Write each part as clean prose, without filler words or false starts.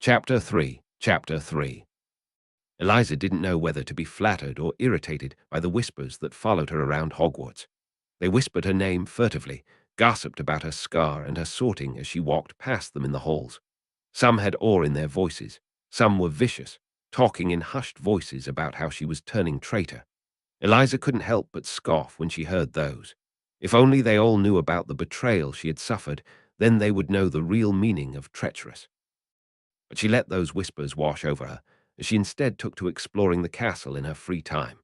Chapter 3 Eliza didn't know whether to be flattered or irritated by the whispers that followed her around Hogwarts. They whispered her name furtively, gossiped about her scar and her sorting as she walked past them in the halls. Some had awe in their voices, some were vicious, talking in hushed voices about how she was turning traitor. Eliza couldn't help but scoff when she heard those. If only they all knew about the betrayal she had suffered, then they would know the real meaning of treacherous. But she let those whispers wash over her, as she instead took to exploring the castle in her free time.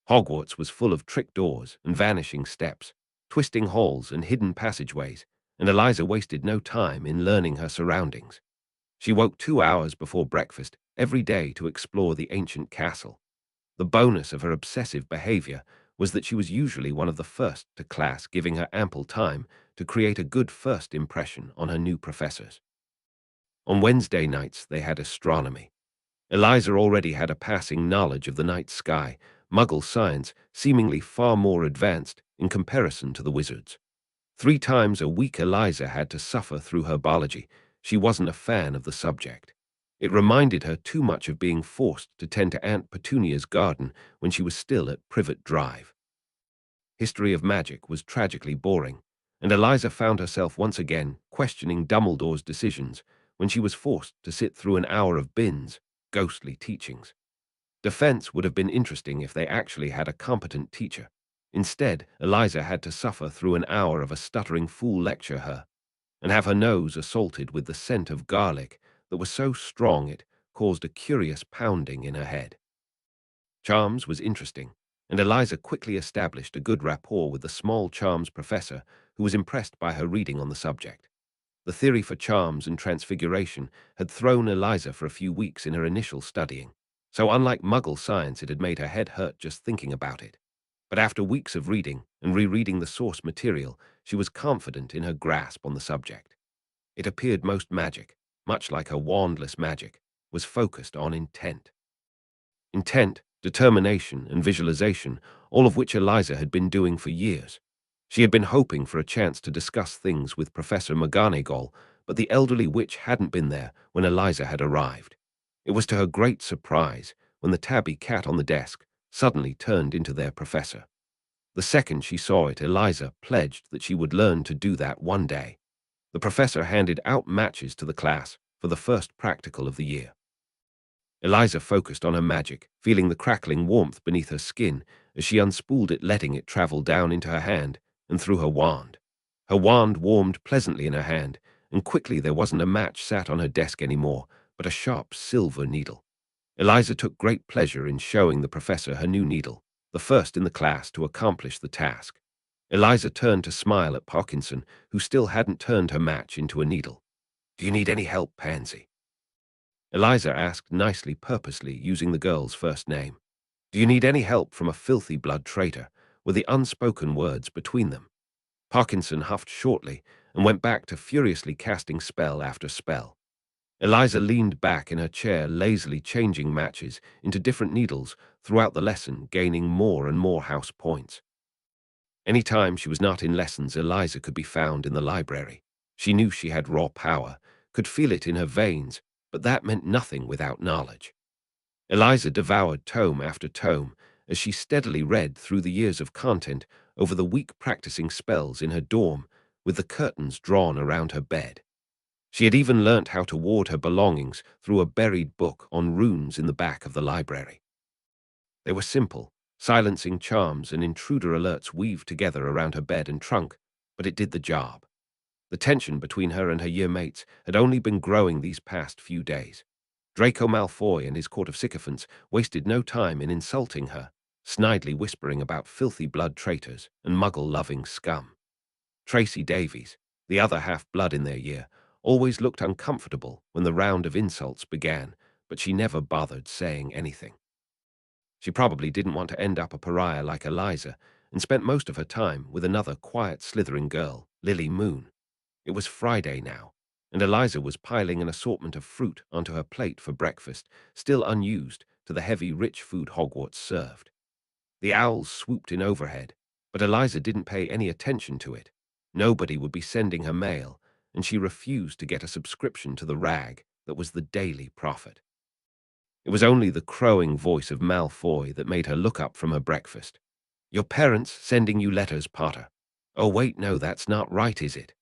Hogwarts was full of trick doors and vanishing steps, twisting halls and hidden passageways, and Eliza wasted no time in learning her surroundings. She woke 2 hours before breakfast every day to explore the ancient castle. The bonus of her obsessive behavior was that she was usually one of the first to class, giving her ample time to create a good first impression on her new professors. On Wednesday nights, they had astronomy. Eliza already had a passing knowledge of the night sky, Muggle science seemingly far more advanced in comparison to the wizards. 3 times a week Eliza had to suffer through her biology. She wasn't a fan of the subject. It reminded her too much of being forced to tend to Aunt Petunia's garden when she was still at Privet Drive. History of magic was tragically boring, and Eliza found herself once again questioning Dumbledore's decisions when she was forced to sit through an hour of Binns' ghostly teachings. Defense would have been interesting if they actually had a competent teacher. Instead, Eliza had to suffer through an hour of a stuttering fool lecture her, and have her nose assaulted with the scent of garlic that was so strong it caused a curious pounding in her head. Charms was interesting, and Eliza quickly established a good rapport with the small charms professor who was impressed by her reading on the subject. The theory for charms and transfiguration had thrown Eliza for a few weeks in her initial studying, so unlike Muggle science, it had made her head hurt just thinking about it. But after weeks of reading and rereading the source material, she was confident in her grasp on the subject. It appeared most magic, much like her wandless magic, was focused on intent. Intent, determination, and visualization, all of which Eliza had been doing for years. She had been hoping for a chance to discuss things with Professor McGonagall, but the elderly witch hadn't been there when Eliza had arrived. It was to her great surprise when the tabby cat on the desk suddenly turned into their professor. The second she saw it, Eliza pledged that she would learn to do that one day. The professor handed out matches to the class for the first practical of the year. Eliza focused on her magic, feeling the crackling warmth beneath her skin as she unspooled it, letting it travel down into her hand and through her wand. Her wand warmed pleasantly in her hand, and quickly there wasn't a match sat on her desk anymore, but a sharp silver needle. Eliza took great pleasure in showing the professor her new needle, the first in the class to accomplish the task. Eliza turned to smile at Parkinson, who still hadn't turned her match into a needle. "Do you need any help, Pansy?" Eliza asked nicely, purposely using the girl's first name. "Do you need any help from a filthy blood traitor?" were the unspoken words between them. Parkinson huffed shortly and went back to furiously casting spell after spell. Eliza leaned back in her chair, lazily changing matches into different needles throughout the lesson, gaining more and more house points. Any time she was not in lessons, Eliza could be found in the library. She knew she had raw power, could feel it in her veins, but that meant nothing without knowledge. Eliza devoured tome after tome as she steadily read through the years of content over the week, practicing spells in her dorm with the curtains drawn around her bed. She had even learnt how to ward her belongings through a buried book on runes in the back of the library. They were simple, silencing charms and intruder alerts weaved together around her bed and trunk, but it did the job. The tension between her and her year mates had only been growing these past few days. Draco Malfoy and his court of sycophants wasted no time in insulting her, snidely whispering about filthy blood traitors and muggle-loving scum. Tracy Davies, the other half-blood in their year, always looked uncomfortable when the round of insults began, but she never bothered saying anything. She probably didn't want to end up a pariah like Eliza, and spent most of her time with another quiet Slytherin girl, Lily Moon. It was Friday now, and Eliza was piling an assortment of fruit onto her plate for breakfast, still unused to the heavy, rich food Hogwarts served. The owls swooped in overhead, but Eliza didn't pay any attention to it. Nobody would be sending her mail, and she refused to get a subscription to the rag that was the daily prophet. It was only the crowing voice of Malfoy that made her look up from her breakfast. "Your parents sending you letters, Potter." "Oh, wait, no, that's not right, is it?"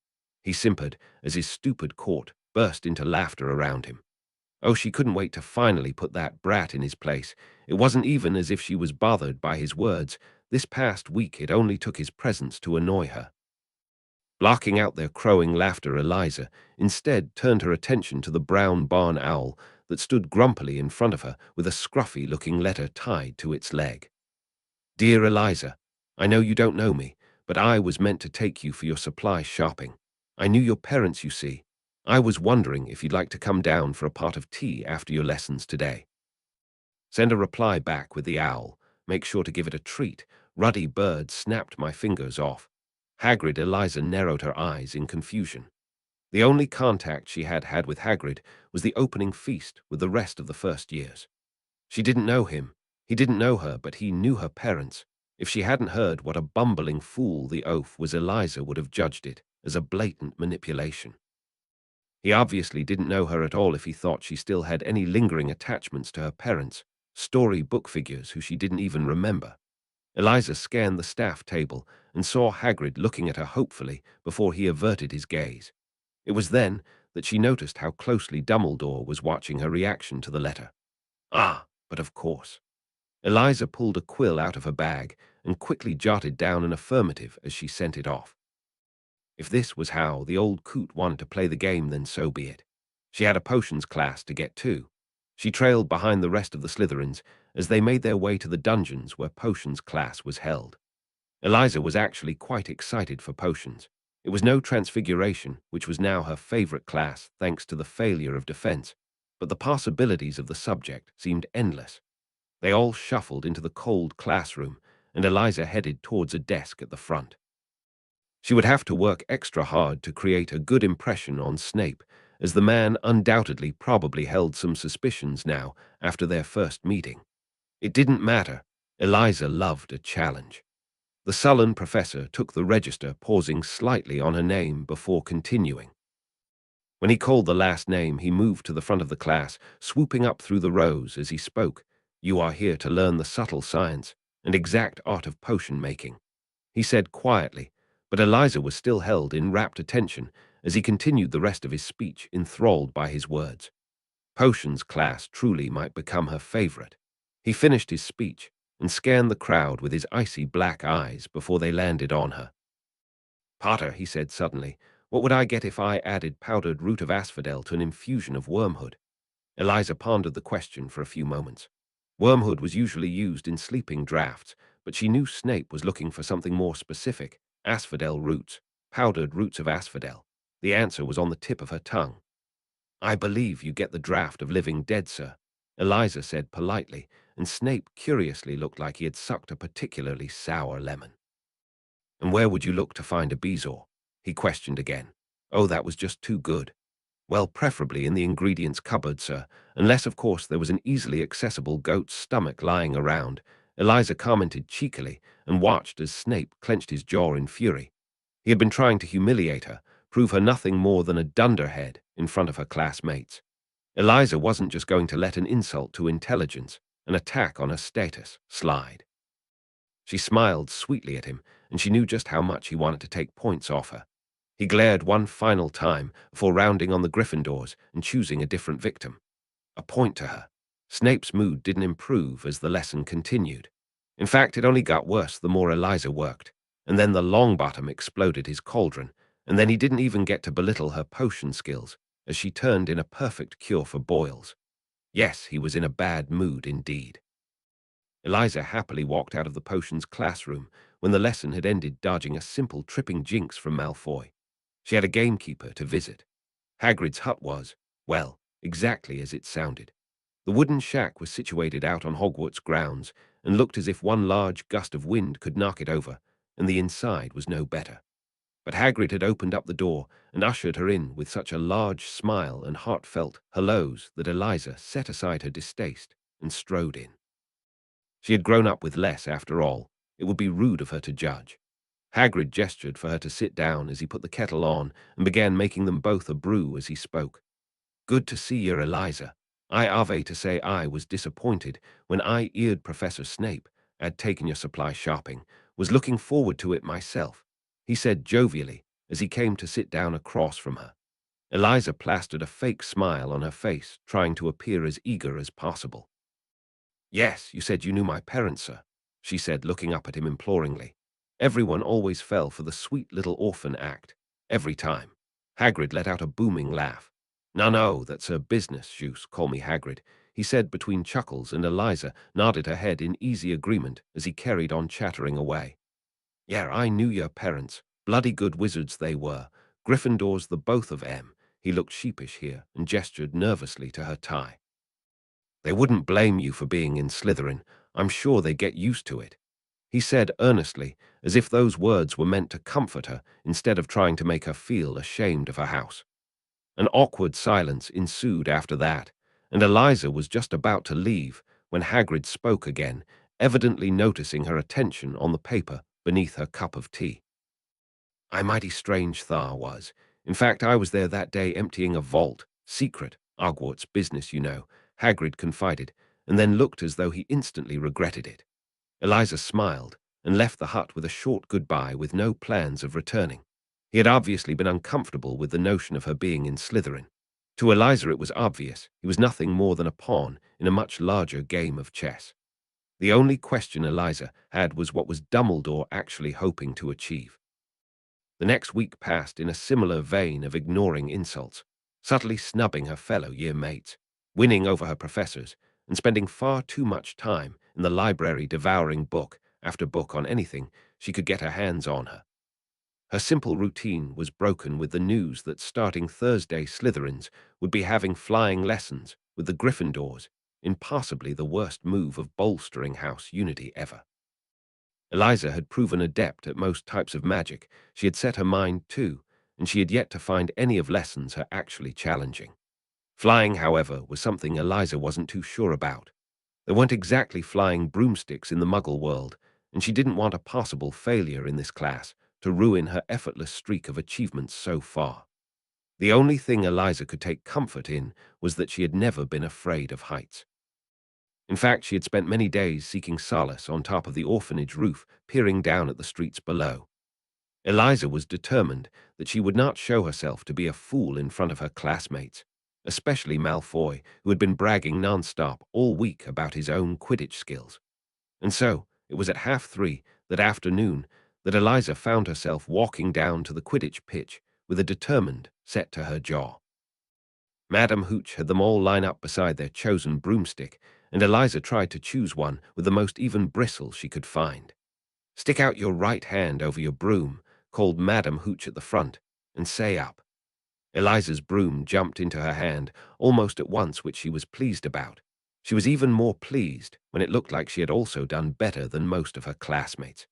He simpered as his stupid court burst into laughter around him. Oh, she couldn't wait to finally put that brat in his place. It wasn't even as if she was bothered by his words. This past week it only took his presence to annoy her. Blocking out their crowing laughter, Eliza instead turned her attention to the brown barn owl that stood grumpily in front of her with a scruffy-looking letter tied to its leg. "Dear Eliza, I know you don't know me, but I was meant to take you for your supply shopping. I knew your parents, you see. I was wondering if you'd like to come down for a pot of tea after your lessons today." Send a reply back with the owl. Make sure to give it a treat. Ruddy bird snapped my fingers off. Hagrid. Eliza narrowed her eyes in confusion. The only contact she had had with Hagrid was the opening feast with the rest of the first years. She didn't know him. He didn't know her, but he knew her parents. If she hadn't heard what a bumbling fool the oaf was, Eliza would have judged it as a blatant manipulation. He obviously didn't know her at all if he thought she still had any lingering attachments to her parents, storybook figures who she didn't even remember. Eliza scanned the staff table and saw Hagrid looking at her hopefully before he averted his gaze. It was then that she noticed how closely Dumbledore was watching her reaction to the letter. Ah, but of course. Eliza pulled a quill out of her bag and quickly jotted down an affirmative as she sent it off. If this was how the old coot wanted to play the game, then so be it. She had a potions class to get to. She trailed behind the rest of the Slytherins as they made their way to the dungeons where potions class was held. Eliza was actually quite excited for potions. It was no transfiguration, which was now her favorite class thanks to the failure of defense, but the possibilities of the subject seemed endless. They all shuffled into the cold classroom, and Eliza headed towards a desk at the front. She would have to work extra hard to create a good impression on Snape, as the man undoubtedly probably held some suspicions now after their first meeting. It didn't matter. Eliza loved a challenge. The sullen professor took the register, pausing slightly on her name before continuing. When he called the last name, he moved to the front of the class, swooping up through the rows as he spoke. "You are here to learn the subtle science and exact art of potion making," he said quietly, but Eliza was still held in rapt attention as he continued the rest of his speech, enthralled by his words. Potions class truly might become her favorite. He finished his speech and scanned the crowd with his icy black eyes before they landed on her. "Potter," he said suddenly, "what would I get if I added powdered root of asphodel to an infusion of wormhood?" Eliza pondered the question for a few moments. Wormhood was usually used in sleeping draughts, but she knew Snape was looking for something more specific. Asphodel roots, powdered roots of asphodel. The answer was on the tip of her tongue. "I believe you get the draught of living dead, sir," Eliza said politely, and Snape curiously looked like he had sucked a particularly sour lemon. "And where would you look to find a bezoar?" he questioned again. Oh, that was just too good. "Well, preferably in the ingredients cupboard, sir, unless, of course, there was an easily accessible goat's stomach lying around," Eliza commented cheekily and watched as Snape clenched his jaw in fury. He had been trying to humiliate her, prove her nothing more than a dunderhead in front of her classmates. Eliza wasn't just going to let an insult to intelligence, an attack on her status, slide. She smiled sweetly at him, and she knew just how much he wanted to take points off her. He glared one final time before rounding on the Gryffindors and choosing a different victim. A point to her. Snape's mood didn't improve as the lesson continued. In fact, it only got worse the more Eliza worked. And then the Longbottom exploded his cauldron, and then he didn't even get to belittle her potion skills, as she turned in a perfect cure for boils. Yes, he was in a bad mood indeed. Eliza happily walked out of the potions classroom when the lesson had ended, dodging a simple tripping jinx from Malfoy. She had a gamekeeper to visit. Hagrid's hut was, well, exactly as it sounded. The wooden shack was situated out on Hogwarts grounds and looked as if one large gust of wind could knock it over, and the inside was no better. But Hagrid had opened up the door and ushered her in with such a large smile and heartfelt hellos that Eliza set aside her distaste and strode in. She had grown up with less, after all. It would be rude of her to judge. Hagrid gestured for her to sit down as he put the kettle on and began making them both a brew as he spoke. Good to see you, Eliza. I ave to say I was disappointed when I eared Professor Snape had taken your supply shopping, was looking forward to it myself, he said jovially as he came to sit down across from her. Eliza plastered a fake smile on her face, trying to appear as eager as possible. Yes, you said you knew my parents, sir, she said, looking up at him imploringly. Everyone always fell for the sweet little orphan act. Every time. Hagrid let out a booming laugh. No, that's her business, Juice, call me Hagrid, he said between chuckles, and Eliza nodded her head in easy agreement as he carried on chattering away. Yeah, I knew your parents. Bloody good wizards they were. Gryffindors the both of 'em. He looked sheepish here and gestured nervously to her tie. They wouldn't blame you for being in Slytherin. I'm sure they get used to it, he said earnestly, as if those words were meant to comfort her instead of trying to make her feel ashamed of her house. An awkward silence ensued after that, and Eliza was just about to leave when Hagrid spoke again, evidently noticing her attention on the paper beneath her cup of tea. I mighty strange Thar was. In fact, I was there that day emptying a vault. Secret, Hogwarts business, you know, Hagrid confided, and then looked as though he instantly regretted it. Eliza smiled and left the hut with a short goodbye with no plans of returning. He had obviously been uncomfortable with the notion of her being in Slytherin. To Eliza it was obvious he was nothing more than a pawn in a much larger game of chess. The only question Eliza had was what was Dumbledore actually hoping to achieve. The next week passed in a similar vein of ignoring insults, subtly snubbing her fellow year mates, winning over her professors, and spending far too much time in the library devouring book after book on anything she could get her hands on her. Her simple routine was broken with the news that starting Thursday Slytherins would be having flying lessons with the Gryffindors in possibly the worst move of bolstering house unity ever. Eliza had proven adept at most types of magic. She had set her mind to, and she had yet to find any of lessons her actually challenging. Flying, however, was something Eliza wasn't too sure about. There weren't exactly flying broomsticks in the Muggle world, and she didn't want a possible failure in this class to ruin her effortless streak of achievements so far. The only thing Eliza could take comfort in was that she had never been afraid of heights. In fact, she had spent many days seeking solace on top of the orphanage roof, peering down at the streets below. Eliza was determined that she would not show herself to be a fool in front of her classmates, especially Malfoy, who had been bragging non-stop all week about his own Quidditch skills. And so, it was at 3:30 that afternoon that Eliza found herself walking down to the Quidditch pitch with a determined set to her jaw. Madam Hooch had them all line up beside their chosen broomstick, and Eliza tried to choose one with the most even bristle she could find. Stick out your right hand over your broom, called Madam Hooch at the front, and say up. Eliza's broom jumped into her hand almost at once, which she was pleased about. She was even more pleased when it looked like she had also done better than most of her classmates.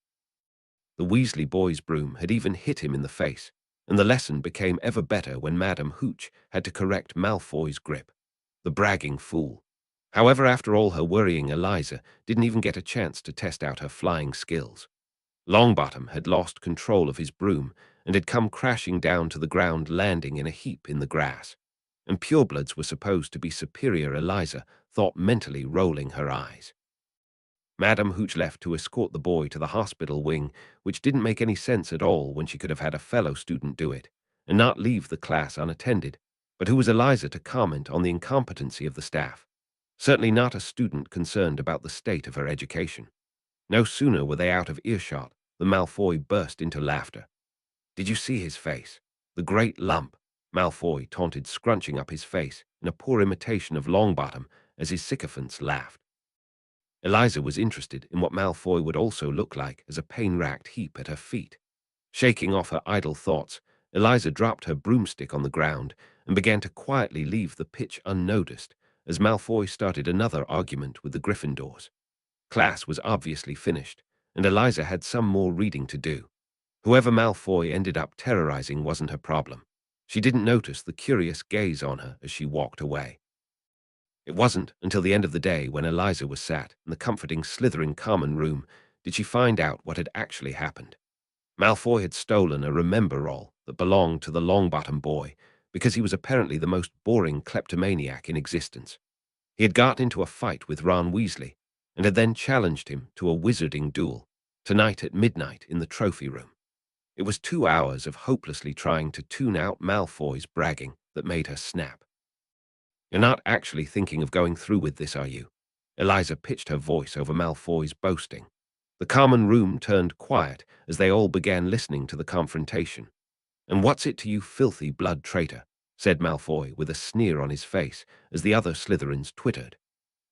The Weasley boy's broom had even hit him in the face, and the lesson became ever better when Madam Hooch had to correct Malfoy's grip. The bragging fool. However, after all her worrying, Eliza didn't even get a chance to test out her flying skills. Longbottom had lost control of his broom and had come crashing down to the ground, landing in a heap in the grass. And purebloods were supposed to be superior, Eliza thought, mentally rolling her eyes. Madam Hooch left to escort the boy to the hospital wing, which didn't make any sense at all when she could have had a fellow student do it, and not leave the class unattended. But who was Eliza to comment on the incompetency of the staff? Certainly not a student concerned about the state of her education. No sooner were they out of earshot than Malfoy burst into laughter. Did you see his face? The great lump, Malfoy taunted, scrunching up his face in a poor imitation of Longbottom as his sycophants laughed. Eliza was interested in what Malfoy would also look like as a pain-racked heap at her feet. Shaking off her idle thoughts, Eliza dropped her broomstick on the ground and began to quietly leave the pitch unnoticed as Malfoy started another argument with the Gryffindors. Class was obviously finished, and Eliza had some more reading to do. Whoever Malfoy ended up terrorizing wasn't her problem. She didn't notice the curious gaze on her as she walked away. It wasn't until the end of the day, when Eliza was sat in the comforting Slytherin common room, did she find out what had actually happened. Malfoy had stolen a remember-all that belonged to the Longbottom boy, because he was apparently the most boring kleptomaniac in existence. He had got into a fight with Ron Weasley, and had then challenged him to a wizarding duel, tonight at midnight in the trophy room. It was 2 hours of hopelessly trying to tune out Malfoy's bragging that made her snap. "You're not actually thinking of going through with this, are you?" Eliza pitched her voice over Malfoy's boasting. The common room turned quiet as they all began listening to the confrontation. "And what's it to you, filthy blood traitor?" said Malfoy with a sneer on his face as the other Slytherins twittered.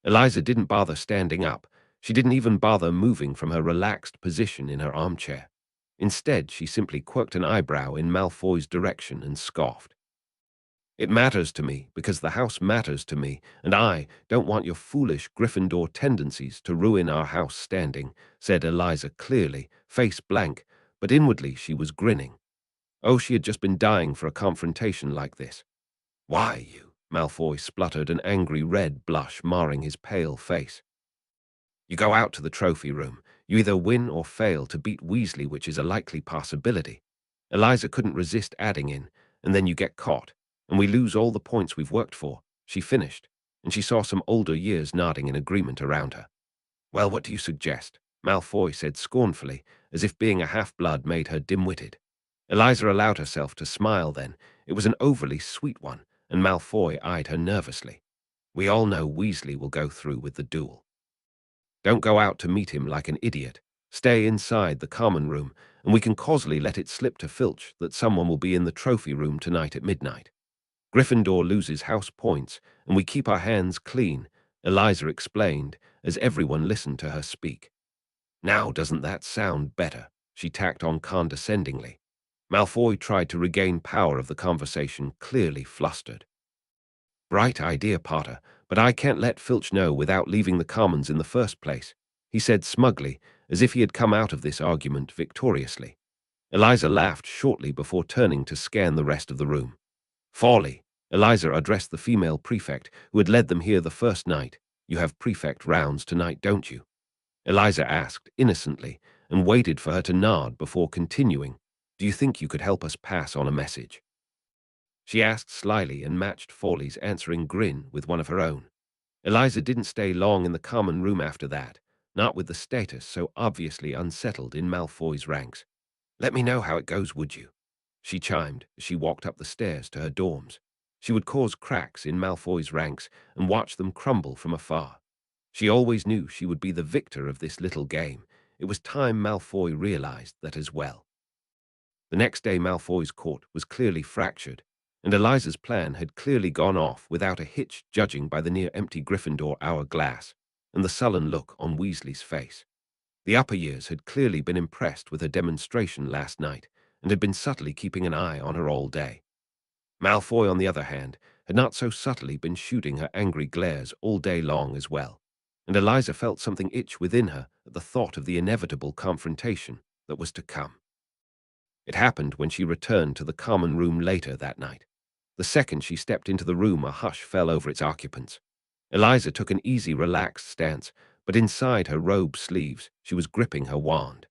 Eliza didn't bother standing up. She didn't even bother moving from her relaxed position in her armchair. Instead, she simply quirked an eyebrow in Malfoy's direction and scoffed. "It matters to me because the house matters to me, and I don't want your foolish Gryffindor tendencies to ruin our house standing," said Eliza clearly, face blank, but inwardly she was grinning. Oh, she had just been dying for a confrontation like this. "Why, you?" Malfoy spluttered, an angry red blush marring his pale face. "You go out to the trophy room. You either win or fail to beat Weasley, which is a likely possibility." Eliza couldn't resist adding in, "and then you get caught, and we lose all the points we've worked for," she finished, and she saw some older years nodding in agreement around her. "Well, what do you suggest?" Malfoy said scornfully, as if being a half-blood made her dim-witted. Eliza allowed herself to smile then. It was an overly sweet one, and Malfoy eyed her nervously. "We all know Weasley will go through with the duel. Don't go out to meet him like an idiot. Stay inside the common room, and we can causally let it slip to Filch that someone will be in the trophy room tonight at midnight. Gryffindor loses house points, and we keep our hands clean," Eliza explained, as everyone listened to her speak. "Now doesn't that sound better?" she tacked on condescendingly. Malfoy tried to regain power of the conversation, clearly flustered. "Bright idea, Potter, but I can't let Filch know without leaving the Commons in the first place," he said smugly, as if he had come out of this argument victoriously. Eliza laughed shortly before turning to scan the rest of the room. "Folly," Eliza addressed the female prefect who had led them here the first night. "You have prefect rounds tonight, don't you?" Eliza asked innocently, and waited for her to nod before continuing. "Do you think you could help us pass on a message?" She asked slyly and matched Fawley's answering grin with one of her own. Eliza didn't stay long in the common room after that, not with the status so obviously unsettled in Malfoy's ranks. "Let me know how it goes, would you?" she chimed as she walked up the stairs to her dorms. She would cause cracks in Malfoy's ranks and watch them crumble from afar. She always knew she would be the victor of this little game. It was time Malfoy realized that as well. The next day Malfoy's court was clearly fractured, and Eliza's plan had clearly gone off without a hitch, judging by the near-empty Gryffindor hourglass and the sullen look on Weasley's face. The upper years had clearly been impressed with her demonstration last night and had been subtly keeping an eye on her all day. Malfoy, on the other hand, had not so subtly been shooting her angry glares all day long as well, and Eliza felt something itch within her at the thought of the inevitable confrontation that was to come. It happened when she returned to the common room later that night. The second she stepped into the room, a hush fell over its occupants. Eliza took an easy, relaxed stance, but inside her robe sleeves, she was gripping her wand.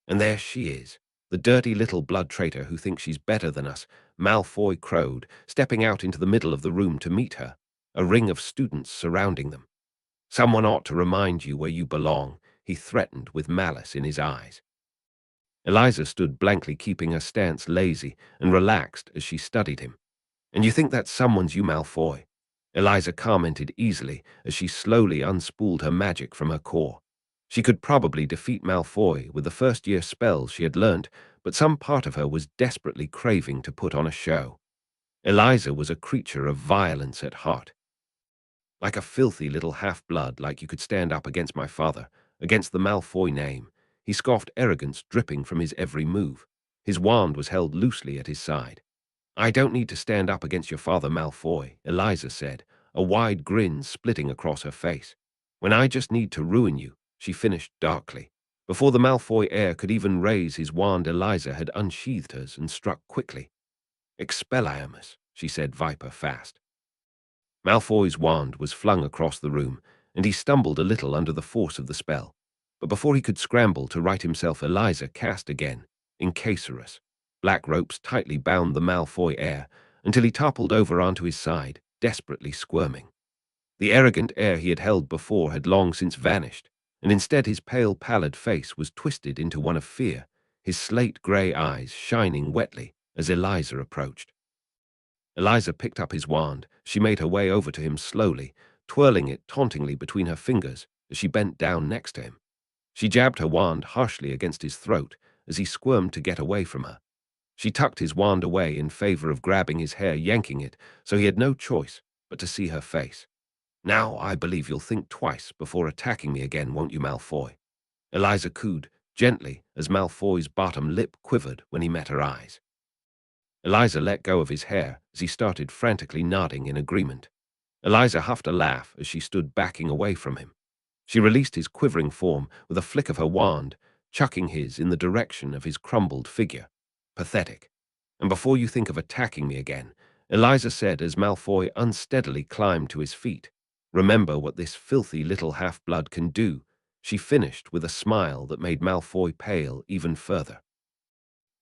"And there she is, the dirty little blood traitor who thinks she's better than us," Malfoy crowed, stepping out into the middle of the room to meet her, a ring of students surrounding them. "Someone ought to remind you where you belong," he threatened with malice in his eyes. Eliza stood blankly, keeping her stance lazy and relaxed as she studied him. "And you think that someone's you, Malfoy?" Eliza commented easily as she slowly unspooled her magic from her core. She could probably defeat Malfoy with the first-year spells she had learnt, but some part of her was desperately craving to put on a show. Eliza was a creature of violence at heart. "Like a filthy little half-blood, like you could stand up against my father, against the Malfoy name." He scoffed, arrogance dripping from his every move. His wand was held loosely at his side. "I don't need to stand up against your father, Malfoy," Eliza said, a wide grin splitting across her face. "When I just need to ruin you," she finished darkly. Before the Malfoy heir could even raise his wand, Eliza had unsheathed hers and struck quickly. "Expelliarmus," she said viper fast. Malfoy's wand was flung across the room, and he stumbled a little under the force of the spell. But before he could scramble to right himself, Eliza cast again, Incacerus. Black ropes tightly bound the Malfoy heir, until he toppled over onto his side, desperately squirming. The arrogant air he had held before had long since vanished, and instead his pale, pallid face was twisted into one of fear, his slate-grey eyes shining wetly as Eliza approached. Eliza picked up his wand. She made her way over to him slowly, twirling it tauntingly between her fingers as she bent down next to him. She jabbed her wand harshly against his throat as he squirmed to get away from her. She tucked his wand away in favor of grabbing his hair, yanking it, so he had no choice but to see her face. "Now I believe you'll think twice before attacking me again, won't you, Malfoy?" Eliza cooed, gently, as Malfoy's bottom lip quivered when he met her eyes. Eliza let go of his hair as he started frantically nodding in agreement. Eliza huffed a laugh as she stood backing away from him. She released his quivering form with a flick of her wand, chucking his in the direction of his crumbled figure. "Pathetic. And before you think of attacking me again," Eliza said as Malfoy unsteadily climbed to his feet, "remember what this filthy little half-blood can do," she finished with a smile that made Malfoy pale even further.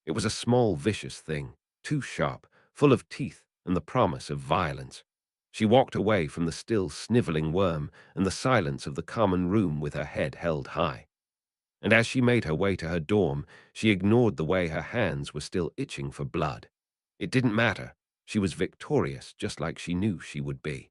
It was a small, vicious thing, too sharp, full of teeth and the promise of violence. She walked away from the still sniveling worm and the silence of the common room with her head held high. And as she made her way to her dorm, she ignored the way her hands were still itching for blood. It didn't matter. She was victorious, just like she knew she would be.